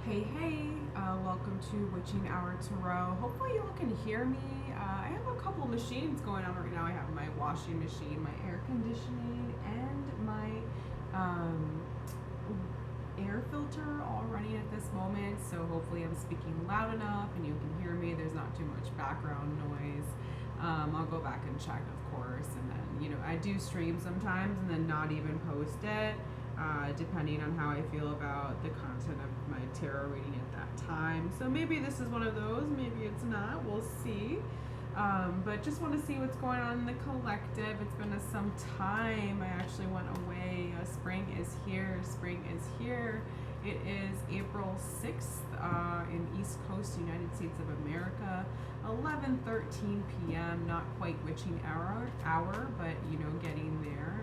Hey, welcome to Witching Hour Tarot. Hopefully, you all can hear me. I have a couple machines going on right now. I have my washing machine, my air conditioning, and my air filter all running at this moment. So, hopefully, I'm speaking loud enough and you can hear me. There's not too much background noise. I'll go back and check, of course. And then, I do stream sometimes and then not even post it. Depending on how I feel about the content of my tarot reading at that time. So maybe this is one of those, maybe it's not, we'll see. But just want to see what's going on in the collective. It's been some time. I actually went away. Spring is here. It is April 6th in East Coast, United States of America, 11:13 p.m. Not quite witching hour, but getting there.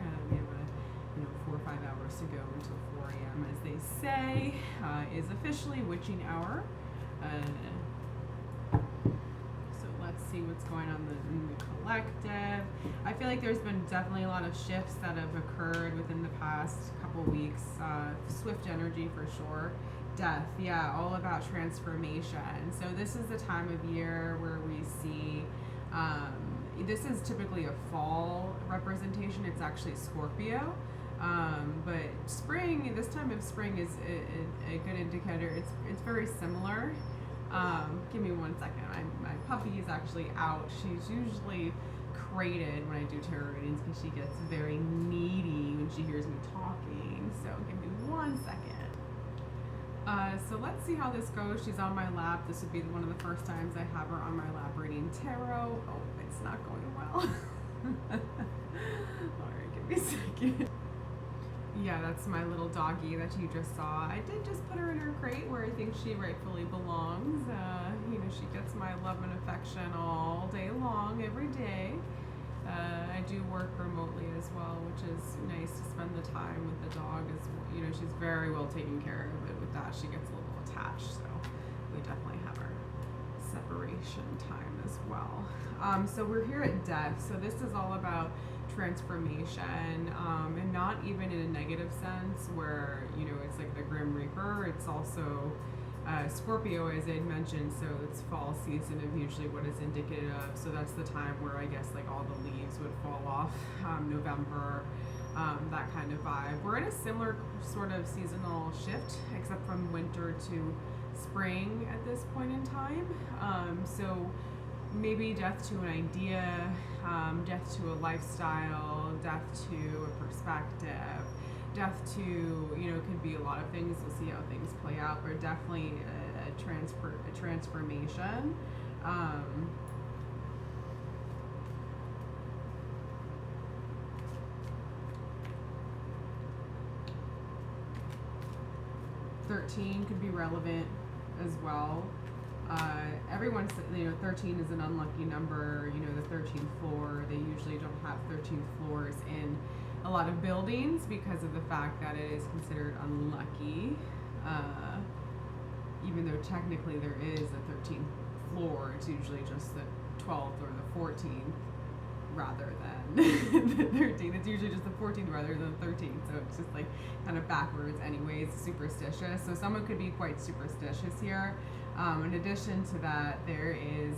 We have 4 or 5 hours to go until 4 a.m. as they say, is officially witching hour. So let's see what's going on in the collective. I feel like there's been definitely a lot of shifts that have occurred within the past couple weeks. Swift energy for sure. Death, yeah, all about transformation. So this is the time of year where we see this is typically a fall representation. It's actually Scorpio. But spring, this time of spring is a good indicator. It's very similar. Give me 1 second. My puppy is actually out. She's usually crated when I do tarot readings because she gets very needy when she hears me talking. So give me 1 second. So let's see how this goes. She's on my lap. This would be one of the first times I have her on my lap reading tarot. Oh, it's not going well. Alright, give me a second. Yeah, that's my little doggie that you just saw. I did just put her in her crate where I think she rightfully belongs. She gets my love and affection all day long, every day. I do work remotely as well, which is nice to spend the time with the dog. She's very well taken care of, but with that she gets a little attached, so we definitely have our separation time as well. So we're here at death. So this is all about transformation, and not even in a negative sense where it's like the Grim Reaper. It's also Scorpio, as I had mentioned, so it's fall season of usually what is indicative of. So that's the time where I guess like all the leaves would fall off, November, that kind of vibe. We're in a similar sort of seasonal shift, except from winter to spring at this point in time. So maybe death to an idea, death to a lifestyle, death to a perspective, death to, could be a lot of things. We'll see how things play out, but definitely a transformation. $13 could be relevant as well. Everyone says, 13 is an unlucky number. The 13th floor, they usually don't have 13th floors in a lot of buildings because of the fact that it is considered unlucky. Even though technically there is a 13th floor, it's usually just the 12th or the 14th rather than the 13th. It's usually just the 14th rather than the 13th. So it's just like kind of backwards anyways, superstitious. So someone could be quite superstitious here. In addition to that, there's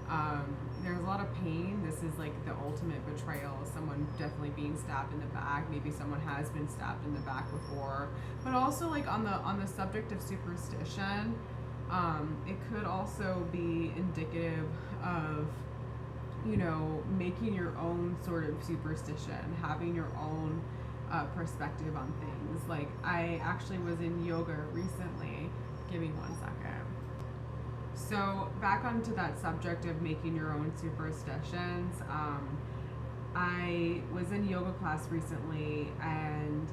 a lot of pain. This is like the ultimate betrayal. Someone definitely being stabbed in the back. Maybe someone has been stabbed in the back before. But also like on the subject of superstition, it could also be indicative of making your own sort of superstition, having your own perspective on things. Like I actually was in yoga recently. Give me 1 second. So back onto that subject of making your own superstitions, I was in yoga class recently, and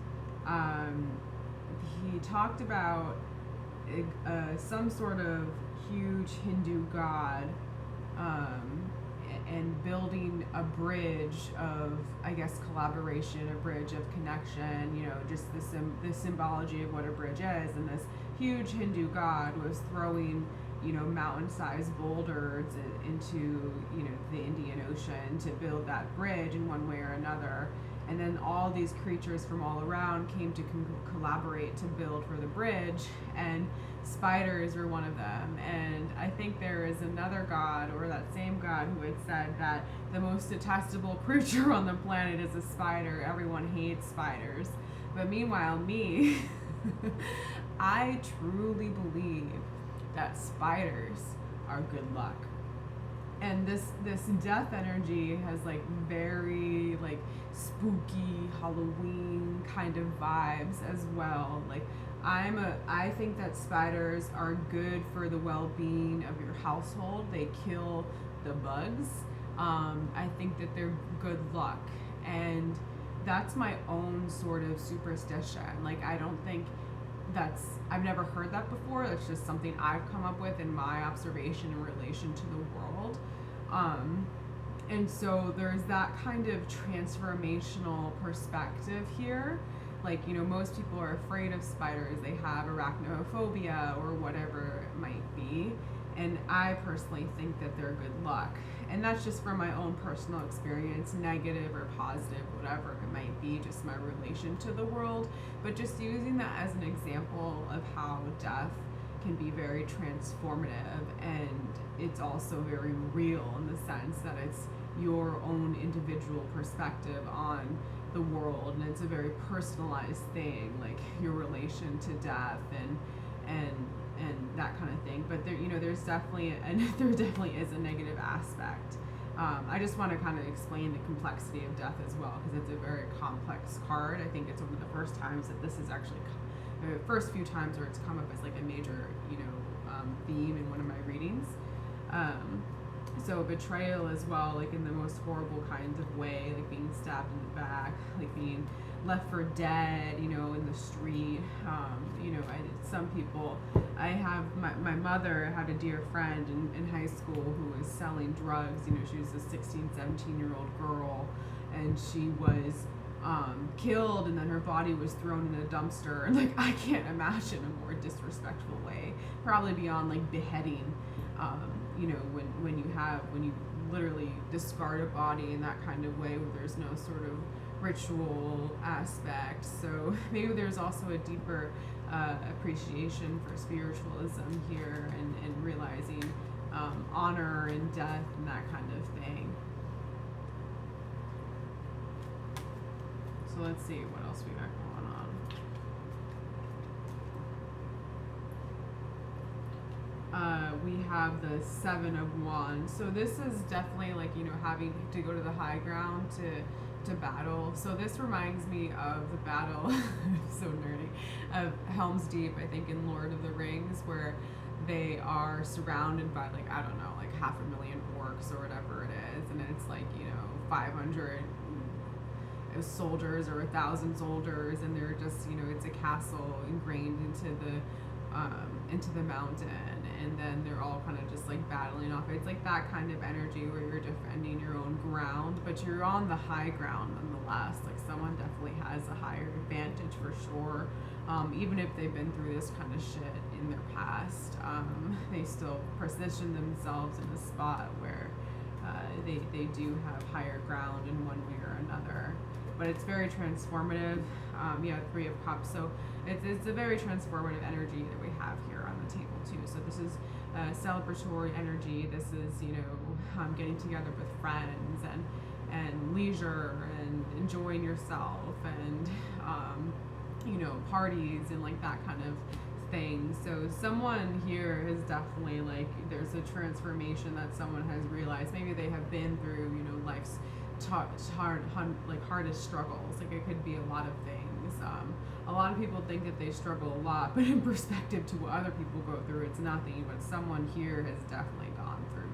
he talked about some sort of huge Hindu god, and building a bridge of, I guess, collaboration, a bridge of connection, just the symbology of what a bridge is. And this huge Hindu god was throwing mountain-sized boulders into the Indian Ocean to build that bridge in one way or another. And then all these creatures from all around came to collaborate to build for the bridge, and spiders were one of them. And I think there is another god, or that same god, who had said that the most detestable creature on the planet is a spider. Everyone hates spiders. But meanwhile, me, I truly believe that spiders are good luck. And this death energy has like very like spooky Halloween kind of vibes as well. Like I think that spiders are good for the well-being of your household. They kill the bugs. I think that they're good luck, and that's my own sort of superstition. Like I don't think I've never heard that before. That's just something I've come up with in my observation in relation to the world. And so there's that kind of transformational perspective here. Like, most people are afraid of spiders. They have arachnophobia or whatever it might be. And I personally think that they're good luck. And that's just from my own personal experience, negative or positive, whatever it might be, just my relation to the world. But just using that as an example of how death can be very transformative, and it's also very real in the sense that it's your own individual perspective on the world, and it's a very personalized thing, like your relation to death and that kind of thing. But there's definitely there definitely is a negative aspect. I just want to kind of explain the complexity of death as well, because it's a very complex card. I think it's one of the first times that this is actually the first few times where it's come up as like a major theme in one of my readings. So betrayal as well, like in the most horrible kinds of way, like being stabbed in the back, like being left for dead, in the street. Some people, I have, my mother had a dear friend in high school who was selling drugs. She was a 16, 17-year-old girl, and she was killed, and then her body was thrown in a dumpster. And like, I can't imagine a more disrespectful way, probably beyond like beheading. When you literally discard a body in that kind of way, where there's no sort of ritual aspect. So maybe there's also a deeper appreciation for spiritualism here, and realizing honor and death and that kind of thing. So let's see what else we got going on. We have the Seven of Wands. So this is definitely like, having to go to the high ground to battle. So this reminds me of the battle, so nerdy, of Helm's Deep, I think in Lord of the Rings, where they are surrounded by like, I don't know, like 500,000 orcs or whatever it is. And it's like, 500 soldiers or 1,000 soldiers, and they're just, it's a castle ingrained into the mountain, and then they're all kind of just like battling off. It's like that kind of energy where you're defending your own ground, but you're on the high ground nonetheless. Like someone definitely has a higher advantage for sure. Even if they've been through this kind of shit in their past, they still position themselves in a spot where they do have higher ground in one way or another. But it's very transformative. Three of Cups. So it's a very transformative energy that we have here on the table too. So this is celebratory energy. This is getting together with friends and leisure and enjoying yourself, and parties and like that kind of thing. So someone here is definitely like, there's a transformation that someone has realized. Maybe they have been through life's hardest struggles. Like it could be a lot of things. A lot of people think that they struggle a lot, but in perspective to what other people go through, it's nothing. But someone here has definitely gone through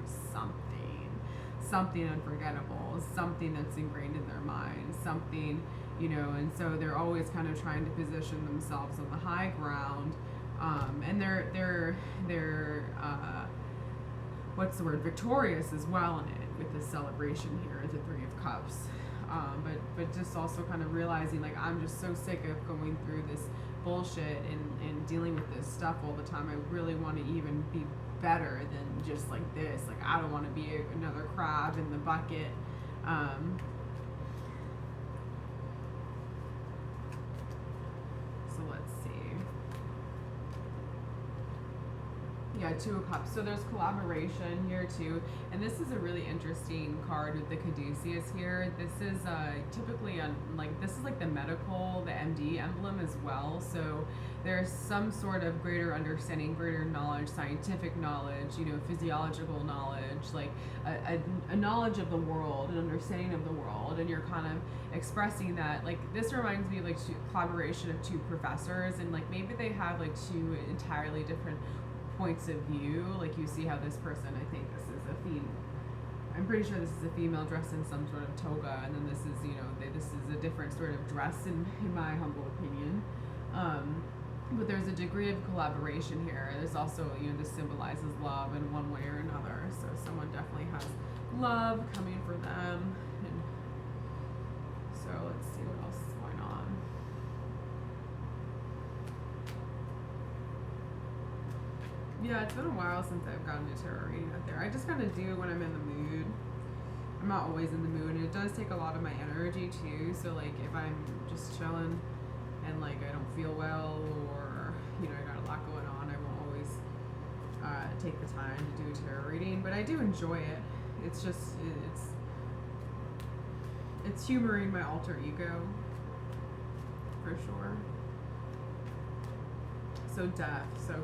something unforgettable, something that's ingrained in their mind, something, and so they're always kind of trying to position themselves on the high ground, and they're what's the word, victorious as well in it, with this celebration here at the Three of Cups. But just also kind of realizing, like, I'm just so sick of going through this bullshit and dealing with this stuff all the time. I really want to even be better than just like this. Like, I don't want to be another crab in the bucket. Yeah, Two of Cups. So there's collaboration here too, and this is a really interesting card with the Caduceus here. This is typically on like this is like the medical, the MD emblem as well. So there's some sort of greater understanding, greater knowledge, scientific knowledge, physiological knowledge, like a knowledge of the world, an understanding of the world, and you're kind of expressing that. Like this reminds me of like collaboration of two professors, and like maybe they have like two entirely different points of view. Like you see how this person, I think this is a female. I'm pretty sure this is a female dressed in some sort of toga, and then this is, this is a different sort of dress in my humble opinion. But there's a degree of collaboration here. There's also, this symbolizes love in one way or another. So someone definitely has love coming for them. And so let's see what else is going on. Yeah, it's been a while since I've gotten a tarot reading out there. I just kind of do when I'm in the mood. I'm not always in the mood, and it does take a lot of my energy too. So like if I'm just chilling and like I don't feel well, or I got a lot going on, I won't always take the time to do a tarot reading. But I do enjoy it. It's just it's humoring my alter ego for sure. So death. So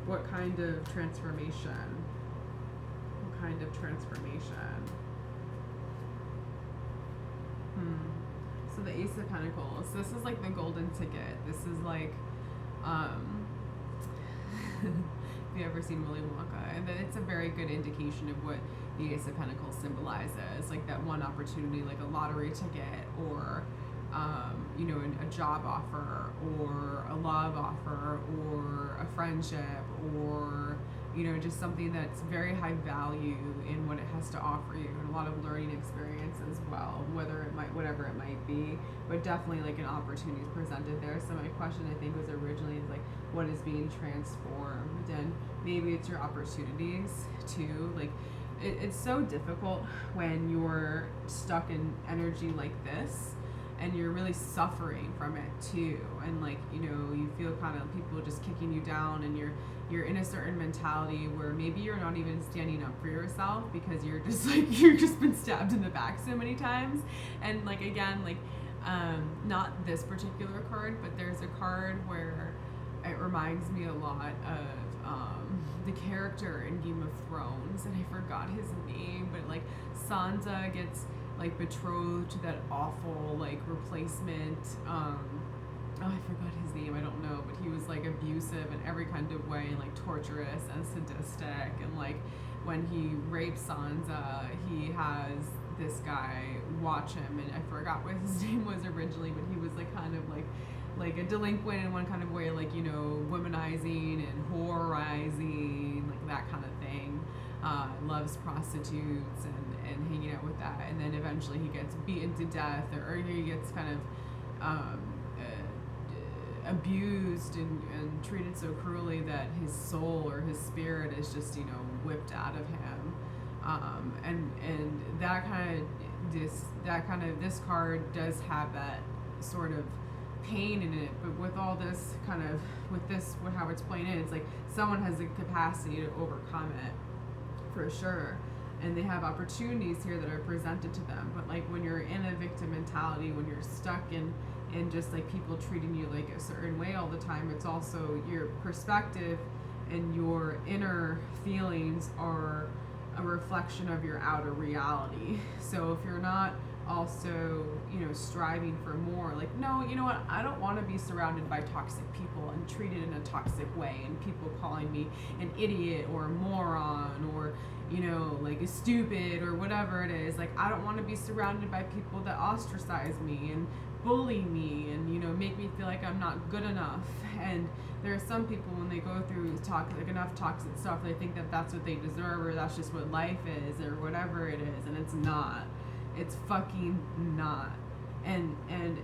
what kind of transformation? What kind of transformation? So the Ace of Pentacles. This is like the golden ticket. This is like, have you ever seen Willy Wonka? And then it's a very good indication of what the Ace of Pentacles symbolizes. Like that one opportunity, like a lottery ticket, or a job offer, or a love offer, or a friendship, or just something that's very high value in what it has to offer you, and a lot of learning experience as well, whatever it might be, but definitely like an opportunity is presented there. So my question, I think, was originally like, what is being transformed? And maybe it's your opportunities too. Like it's so difficult when you're stuck in energy like this, and you're really suffering from it too, and like you feel kind of people just kicking you down, and you're in a certain mentality where maybe you're not even standing up for yourself because you're just like you've just been stabbed in the back so many times. And like again, like not this particular card, but there's a card where it reminds me a lot of the character in Game of Thrones, and I forgot his name, but like Sansa gets like betrothed to that awful like replacement, I forgot his name, I don't know, but he was like abusive in every kind of way, and like torturous and sadistic, and like when he rapes Sansa, he has this guy watch him, and I forgot what his name was originally, but he was like kind of like a delinquent in one kind of way, like womanizing and whoreizing, like that kind of thing. Loves prostitutes and hanging out with that, and then eventually he gets beaten to death, or he gets kind of abused and treated so cruelly that his soul or his spirit is just whipped out of him, and this card does have that sort of pain in it, but with all this kind of with how it's playing in, it's like someone has the capacity to overcome it for sure, and they have opportunities here that are presented to them. But like when you're in a victim mentality, when you're stuck in just like people treating you like a certain way all the time, it's also your perspective and your inner feelings are a reflection of your outer reality. So if you're not also striving for more, like, no, you know what, I don't want to be surrounded by toxic people and treated in a toxic way, and people calling me an idiot or a moron, or like a stupid or whatever it is. Like, I don't want to be surrounded by people that ostracize me and bully me and make me feel like I'm not good enough. And there are some people, when they go through enough toxic stuff, they think that that's what they deserve, or that's just what life is, or whatever it is, and it's not. It's fucking not. And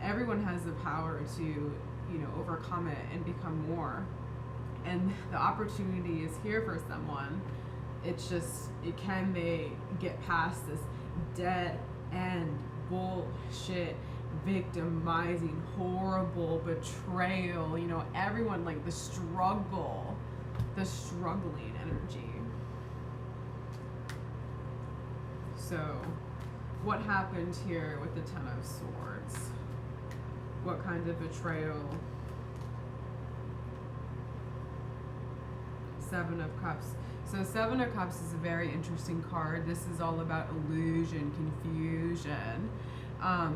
everyone has the power to overcome it and become more, and the opportunity is here for someone. It's just, can they get past this dead end bullshit, victimizing, horrible betrayal, everyone, like the the struggling energy. So, what happened here with the Ten of Swords? What kind of betrayal? Seven of Cups. So Seven of Cups is a very interesting card. This is all about illusion, confusion.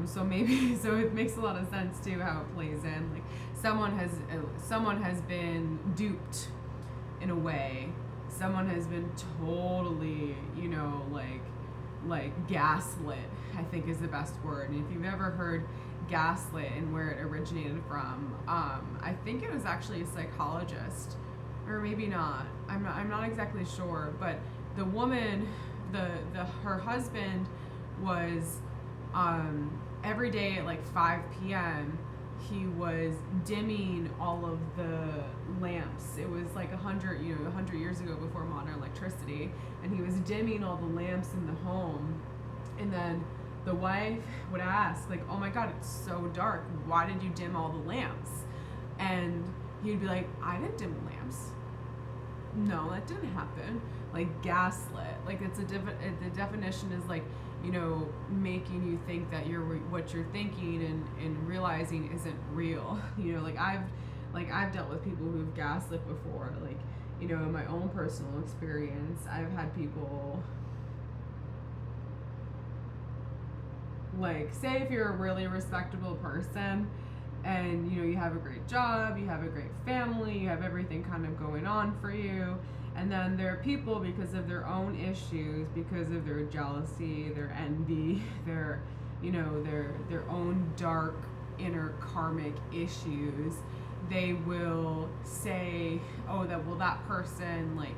So maybe so it makes a lot of sense too how it plays in. Like someone has been duped in a way. Someone has been totally, like gaslit, I think is the best word. And if you've ever heard gaslit and where it originated from, I think it was actually a psychologist, or maybe not. I'm not exactly sure. But the woman, her husband was every day at like 5 p.m. he was dimming all of the lamps. It was like 100 years ago before modern electricity, and he was dimming all the lamps in the home. And then the wife would ask, like, "Oh my God, it's so dark. Why did you dim all the lamps?" And he'd be like, "I didn't dim the lamps. No, that didn't happen." Like gaslit. Like it's the definition is like, making you think that what you're thinking and realizing isn't real. Like I've dealt with people who've gaslit before. Like, in my own personal experience, I've had people, like, say if you're a really respectable person and you have a great job, you have a great family, you have everything kind of going on for you, and then there are people, because of their own issues, because of their jealousy, their envy, their own dark inner karmic issues, they will say, "Oh, that person, like,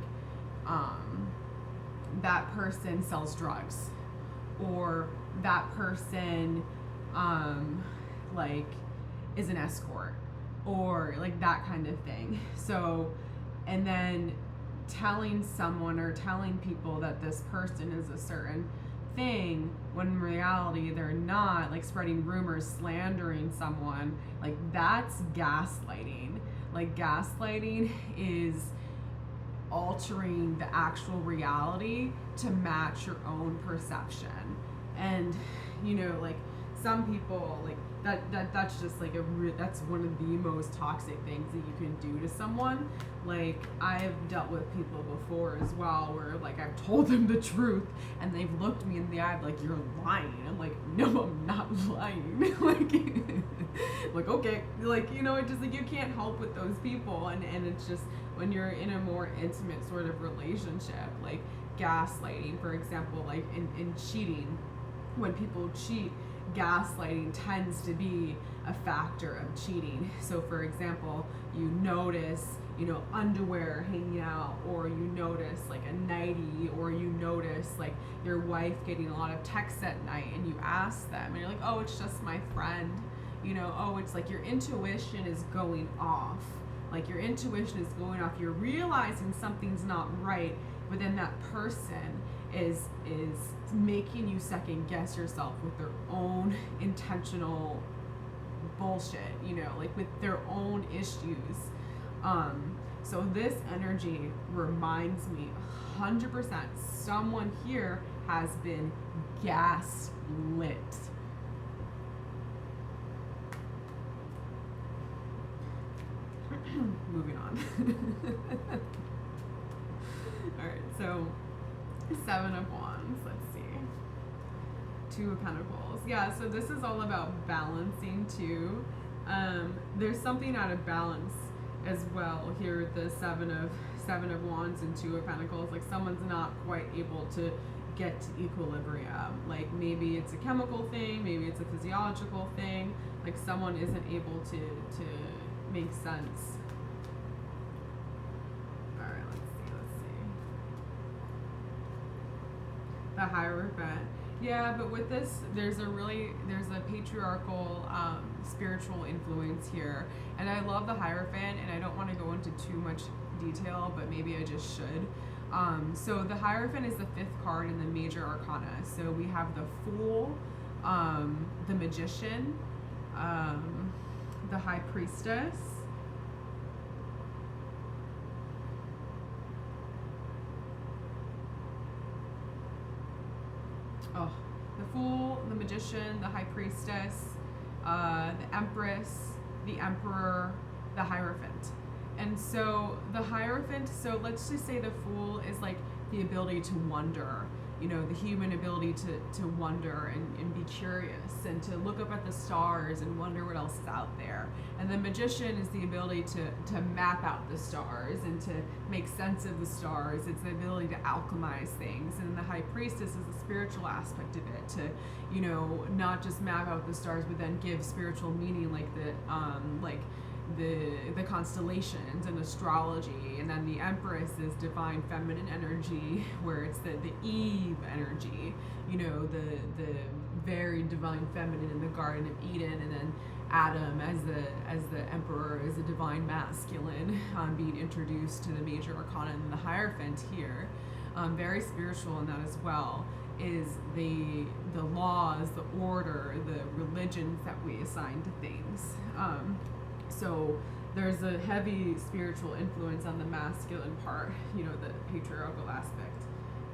that person sells drugs," or that person like is an escort, or like that kind of thing. So, and then telling someone or telling people that this person is a certain thing when in reality they're not, like spreading rumors, slandering someone, like that's gaslighting. Like gaslighting is altering the actual reality to match your own perception. And like some people, like that's just like that's one of the most toxic things that you can do to someone. Like I've dealt with people before as well where like I've told them the truth and they've looked me in the eye like, "You're lying." I'm like, "No, I'm not lying." like okay, like it just like you can't help with those people. And it's just when you're in a more intimate sort of relationship, like gaslighting, for example, like in cheating, when people cheat, gaslighting tends to be a factor of cheating. So for example, you notice underwear hanging out, or you notice like a nightie, or you notice like your wife getting a lot of texts at night, and you ask them and you're like, "Oh, it's just my friend." Oh, it's like your intuition is going off. Like your intuition is going off. You're realizing something's not right, but then that person is making you second guess yourself with their own intentional bullshit, like with their own issues. So this energy reminds me 100% someone here has been gaslit. Moving on. All right, so Seven of Wands, let's see. Two of Pentacles. Yeah, so this is all about balancing too. There's something out of balance as well here with the Seven of Wands and Two of Pentacles. Like someone's not quite able to get to equilibrium. Like maybe it's a chemical thing, maybe it's a physiological thing. Like someone isn't able to make sense. The Hierophant. Yeah, but with this, there's a patriarchal spiritual influence here. And I love the Hierophant, and I don't want to go into too much detail, but maybe I just should. So the Hierophant is the 5th card in the major arcana. So we have the Fool, the Magician, the High Priestess, Oh, the Fool, the Magician, the High Priestess, the Empress, the Emperor, the Hierophant. And so the Hierophant, so let's just say the Fool is like the ability to wonder, the human ability to wonder and be curious and to look up at the stars and wonder what else is out there. And the Magician is the ability to map out the stars and to make sense of the stars. It's the ability to alchemize things. And the High Priestess is the spiritual aspect of it, to not just map out the stars but then give spiritual meaning, like the constellations and astrology. And then the Empress is divine feminine energy, where it's the Eve energy, the very divine feminine in the Garden of Eden. And then Adam as the Emperor is a divine masculine, being introduced to the major arcana. And the Hierophant here, very spiritual in that as well, is the laws, the order, the religions that we assign to things. So there's a heavy spiritual influence on the masculine part, the patriarchal aspect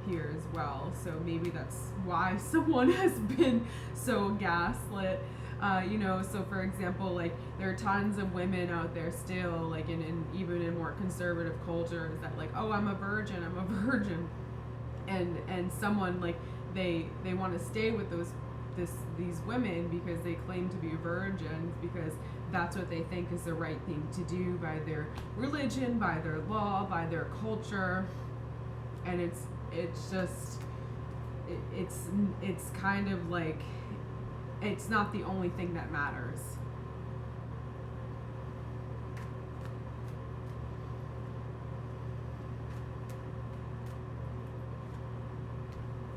here as well. So maybe that's why someone has been so gaslit. So for example, like there are tons of women out there still, like in even in more conservative cultures, that like, oh, I'm a virgin, and someone like they want to stay with these women because they claim to be virgins, because that's what they think is the right thing to do by their religion, by their law, by their culture. And it's kind of like, it's not the only thing that matters.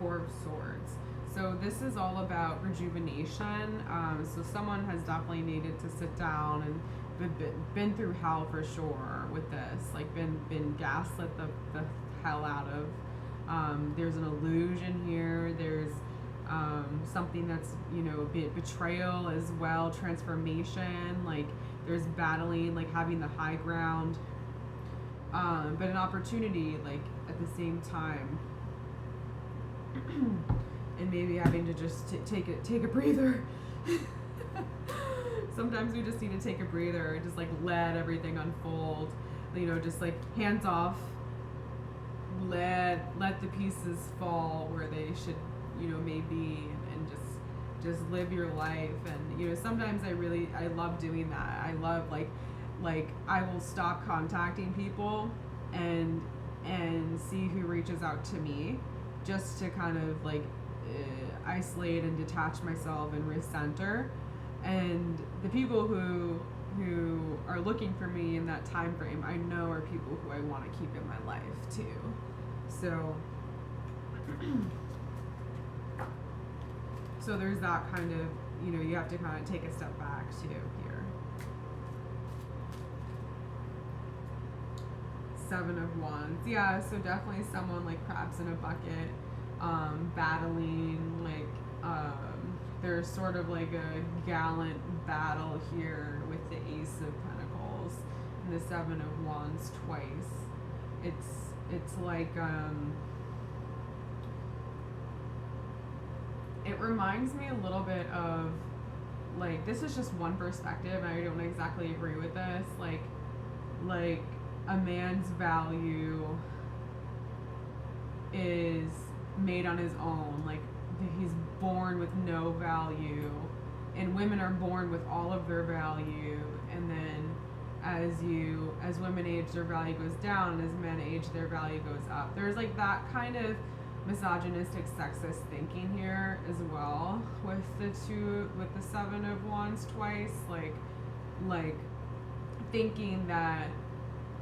Four of Swords. So this is all about rejuvenation. So someone has definitely needed to sit down and been through hell for sure with this. Like been gaslit the hell out of. There's an illusion here. There's something that's betrayal as well, transformation. Like there's battling, like having the high ground, but an opportunity like at the same time. And maybe having to just take a breather. Sometimes we just need to take a breather and just like let everything unfold. Just like hands off. Let the pieces fall where they should, maybe, and just live your life. And sometimes I love doing that. I love like I will stop contacting people and see who reaches out to me, just to kind of like isolate and detach myself and recenter. And the people who are looking for me in that time frame, I know are people who I want to keep in my life too. So so there's that kind of, you have to kind of take a step back too here. Seven of Wands. Yeah, so definitely someone like crabs in a bucket, battling, like there's sort of like a gallant battle here with the Ace of Pentacles and the Seven of Wands twice. It's like it reminds me a little bit of, like, this is just one perspective and I don't exactly agree with this, like a man's value is made on his own. Like he's born with no value, and women are born with all of their value, and then as women age, their value goes down, and as men age, their value goes up. There's like that kind of misogynistic, sexist thinking here as well with the Seven of Wands twice, like thinking that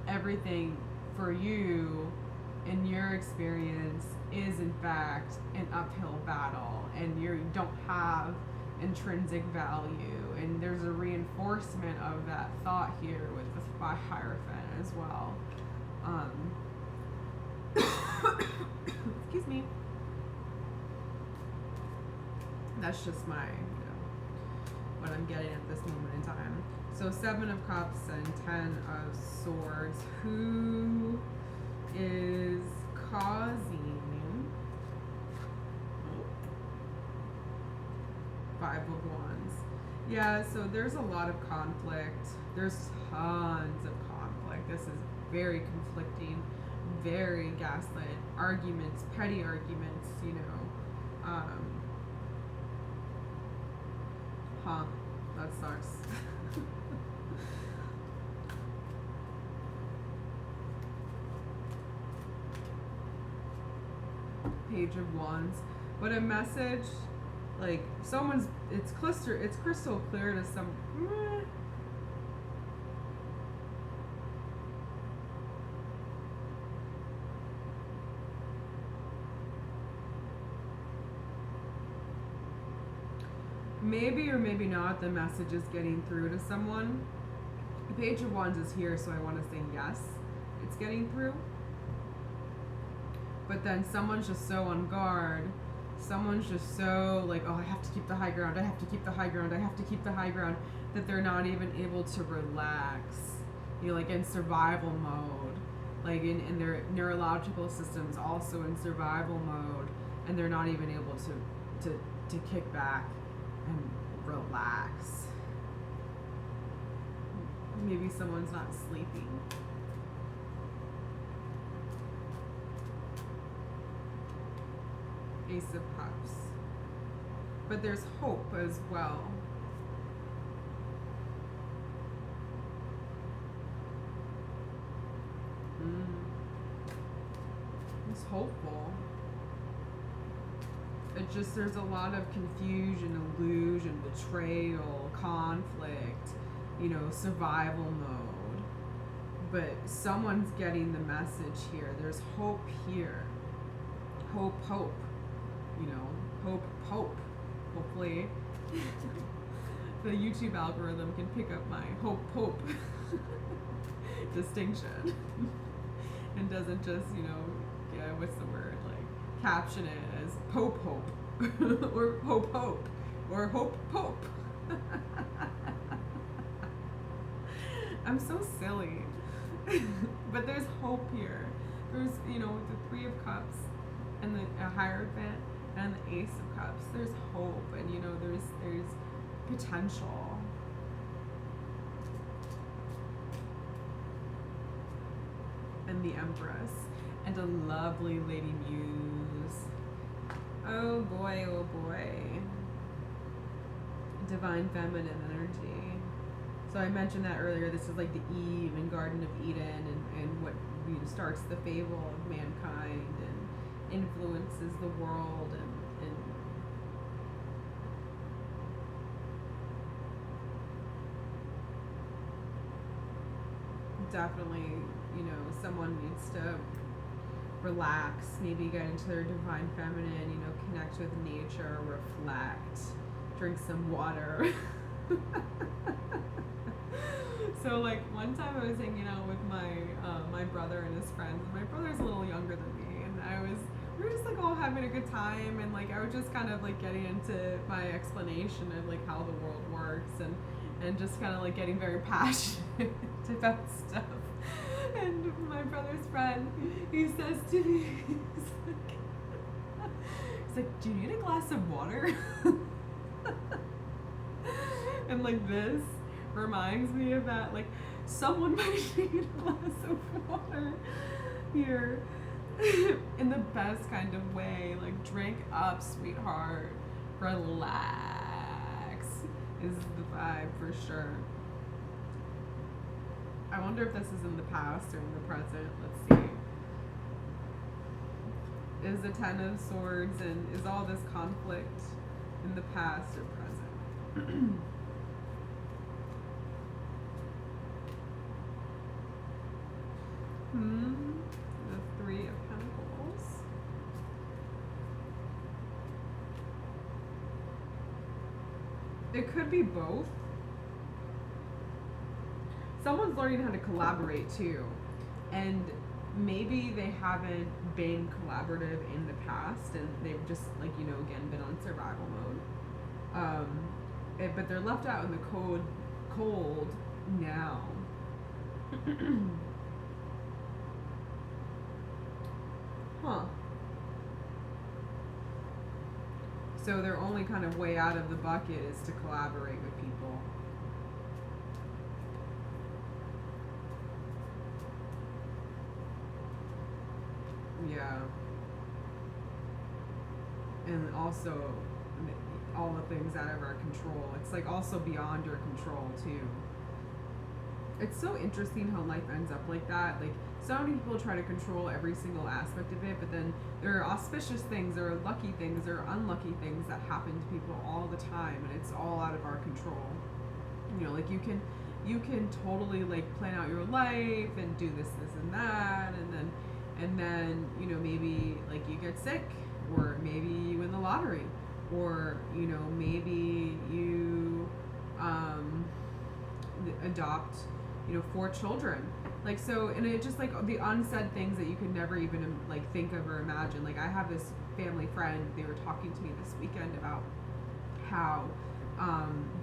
everything for you in your experience is in fact an uphill battle, and you don't have intrinsic value, and there's a reinforcement of that thought here with the Hierophant as well. Excuse me. That's just my, what I'm getting at this moment in time. So Seven of Cups and Ten of Swords. Who is causing Yeah, so there's a lot of conflict. There's tons of conflict. This is very conflicting, very gaslit arguments, petty arguments, you know. Huh, that sucks. Page of Wands. But a message, like someone's, it's crystal clear to some. Maybe or maybe not the message is getting through to someone. The Page of Wands is here, so I want to say yes, it's getting through. But then someone's just so on guard. Someone's just so like, oh, I have to keep the high ground. I have to keep the high ground. I have to keep the high ground, that they're not even able to relax. You know, like in survival mode, like in their neurological systems also in survival mode, and they're not even able to kick back and relax. Maybe someone's not sleeping. Ace of Cups. But there's hope as well. It's hopeful. It just, there's a lot of confusion, illusion, betrayal, conflict, you know, survival mode. But someone's getting the message here. There's hope here. Hope. You know, hope. Hopefully the YouTube algorithm can pick up my hope distinction and doesn't just, you know, what's the word, like caption it as hope or hope or hope. I'm so silly. But there's hope here. There's, you know, with the Three of Cups and the Hierophant and the Ace of Cups, there's hope, and you know, there's potential. And the Empress and a lovely Lady Muse. Oh boy. Divine feminine energy. So I mentioned that earlier. This is like the Eve and Garden of Eden, and what, you know, starts the fable of mankind and influences the world, and definitely, you know, someone needs to relax, maybe get into their divine feminine, you know, connect with nature, reflect, drink some water. So like one time I was hanging out with my brother and his friends. My brother's a little younger than me, and we were just like all having a good time, and like I was just kind of like getting into my explanation of like how the world works, and just kind of like getting very passionate about stuff. And my brother's friend, he says to me, he's like, do you need a glass of water? And like this reminds me of that, like someone might need a glass of water here. In the best kind of way, like drink up, sweetheart, relax is the vibe for sure. I wonder if this is in the past or in the present. Let's see. Is the Ten of Swords, and is all this conflict in the past or present? The Three of Pentacles. It could be both. Someone's learning how to collaborate too, and maybe they haven't been collaborative in the past, and they've just, like, you know, again, been on survival mode. But they're left out in the cold now. Huh. So their only kind of way out of the bucket is to collaborate with people. Yeah. And also all the things out of our control. It's like also beyond your control too. It's so interesting how life ends up like that. Like so many people try to control every single aspect of it, but then there are auspicious things, there are lucky things, there are unlucky things that happen to people all the time, and it's all out of our control. You know, like you can totally like plan out your life and do this and that, and then you know maybe like you get sick, or maybe you win the lottery, or you know maybe you adopt, you know, 4 children. Like so, and it just like the unsaid things that you could never even like think of or imagine. Like I have this family friend, they were talking to me this weekend about how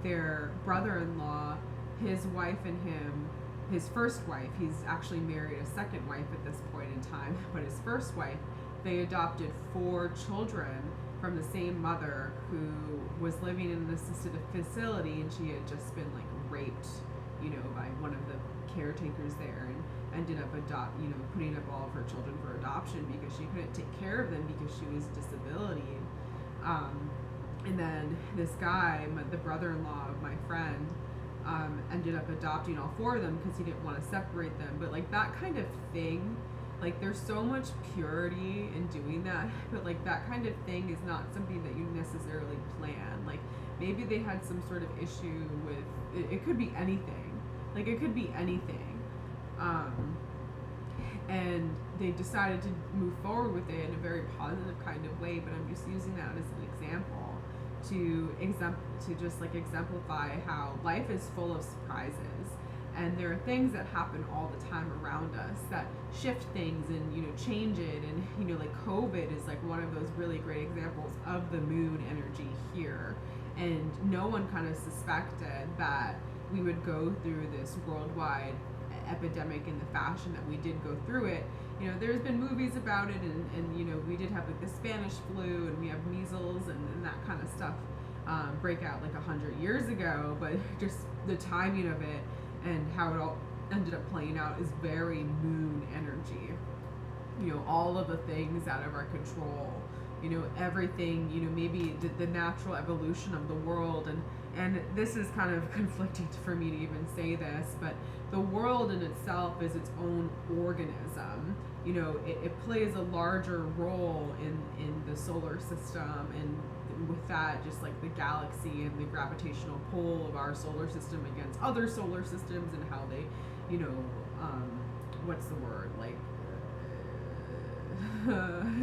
their brother-in-law, his wife and him, his first wife, he's actually married a second wife at this point in time, but his first wife, they adopted 4 children from the same mother who was living in an assisted facility, and she had just been like raped, you know, by one of the caretakers there, and ended up putting up all of her children for adoption because she couldn't take care of them because she was disability. And then this guy, the brother-in-law of my friend, ended up adopting all 4 of them because he didn't want to separate them. But like that kind of thing, like there's so much purity in doing that, but like that kind of thing is not something that you necessarily plan. Like maybe they had some sort of issue with it could be anything. Like it could be anything. And they decided to move forward with it in a very positive kind of way, but I'm just using that as an example to just like exemplify how life is full of surprises, and there are things that happen all the time around us that shift things and, you know, change it. And, you know, like COVID is like one of those really great examples of the moon energy here, and no one kind of suspected that we would go through this worldwide epidemic in the fashion that we did go through it. You know, there's been movies about it, and you know, we did have like the Spanish flu, and we have measles and that kind of stuff break out like 100 years ago, but just the timing of it and how it all ended up playing out is very moon energy. You know, all of the things out of our control, you know, everything, you know, maybe the natural evolution of the world, and this is kind of conflicting for me to even say this, but the world in itself is its own organism. You know, it plays a larger role in the solar system, and with that, just like the galaxy and the gravitational pull of our solar system against other solar systems, and how they, you know, what's the word, like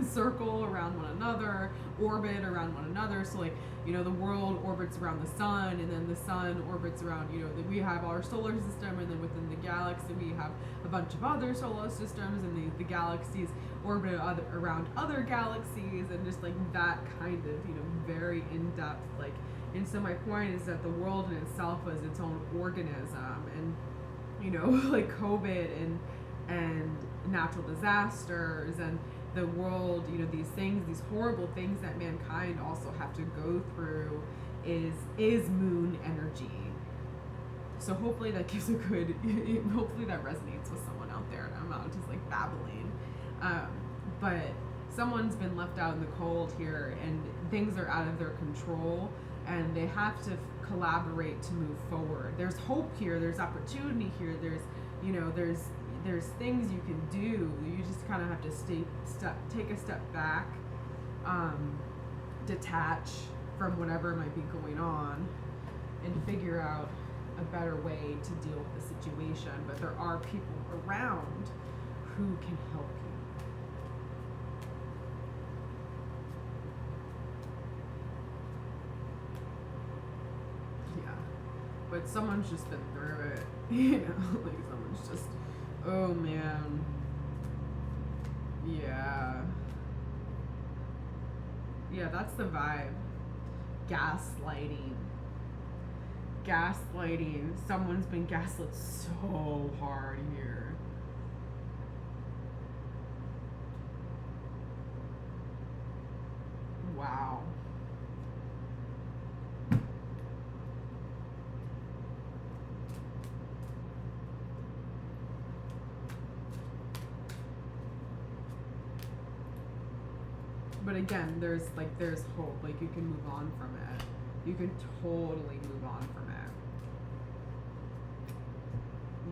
circle around one another, orbit around one another. So like, you know, the world orbits around the sun, and then the sun orbits around, you know, we have our solar system, and then within the galaxy we have a bunch of other solar systems, and the galaxies orbit around other galaxies, and just like that kind of, you know, very in-depth, like, and so my point is that the world in itself is its own organism, and, you know, like COVID and natural disasters and the world, you know, these things, these horrible things that mankind also have to go through is moon energy. So hopefully that gives a good, hopefully that resonates with someone out there, and I'm not just like babbling. But someone's been left out in the cold here, and things are out of their control, and they have to collaborate to move forward. There's hope here, there's opportunity here, there's, you know, there's things you can do. You just kind of have to take a step back, detach from whatever might be going on, and figure out a better way to deal with the situation. But there are people around who can help you. Yeah, but someone's just been through it, you know, like someone's just, oh man. Yeah. Yeah, that's the vibe. Gaslighting. Someone's been gaslit so hard here. Wow. But again, there's hope. Like, you can move on from it. You can totally move on from it.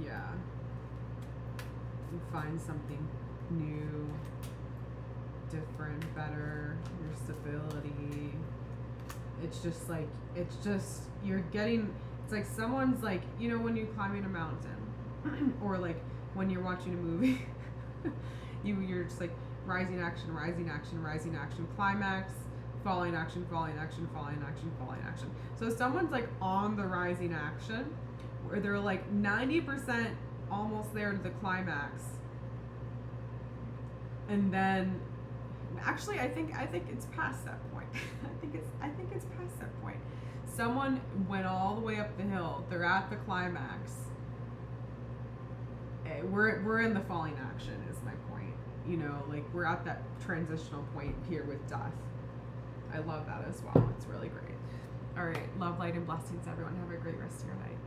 Yeah. You find something new, different, better, your stability. It's just like, you're getting, it's like someone's like, you know, when you're climbing a mountain or like when you're watching a movie, you're just like rising action, climax, falling action, falling action, falling action, falling action. So someone's like on the rising action where they're like 90% almost there to the climax. And then actually I think it's past that point. I think it's past that point. Someone went all the way up the hill. They're at the climax. We're in the falling action is my point. You know, like we're at that transitional point here with death. I love that as well. It's really great. All right, love, light, and blessings, everyone. Have a great rest of your night.